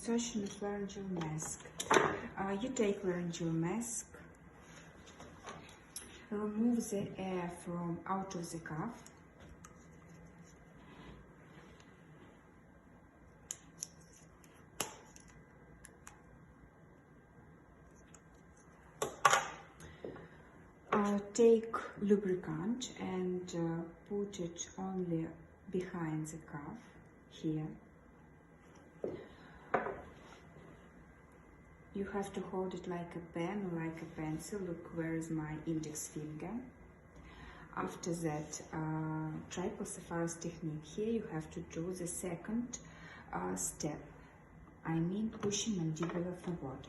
Insertion of laryngeal mask. You take laryngeal mask, remove the air from out of the cuff, take lubricant and put it only behind the cuff here. You have to hold it like a pen or like a pencil. Look, where is my index finger? After that, tripulsopharos technique. Here you have to do the second step. I mean pushing mandibular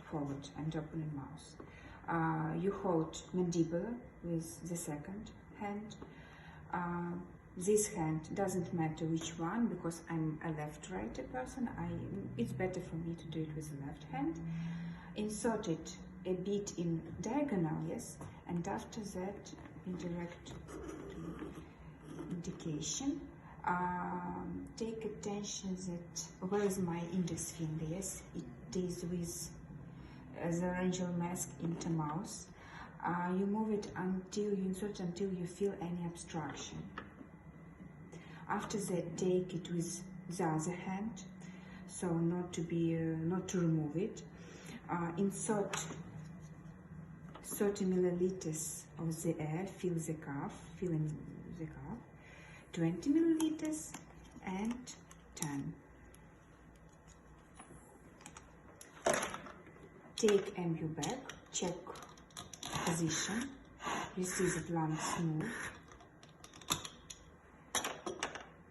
forward and opening mouth. You hold mandibular with the second hand. This hand doesn't matter which one, because I'm a left-righted person. It's better for me to do it with the left hand. Insert it a bit in diagonal, yes, and after that, indirect indication. Take attention that where is my index finger? Yes, it is with the laryngeal mask into mouth. You move it until you insert until you feel any obstruction. After that, take it with the other hand, so not to remove it. Insert 30 milliliters of the air, fill the cuff, 20 milliliters and 10. Take MU back, check position. You see that lung smooth.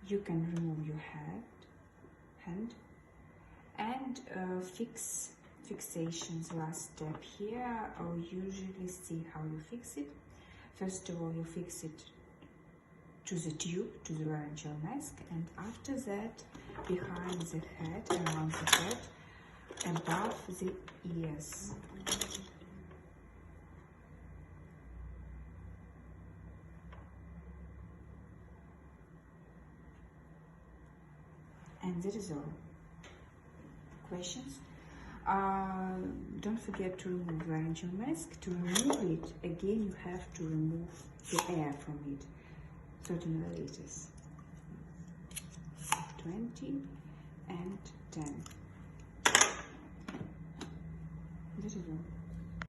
You can remove your hand and fixations. Last step here. I'll usually see how you fix it. First of all, you fix it to the tube, to the laryngeal mask, and after that, behind the head, around the head, above the ears. And that is all. Questions? Don't forget to remove laryngeal mask. To remove it, again, you have to remove the air from it. 30 milliliters. 20 and 10. That is all.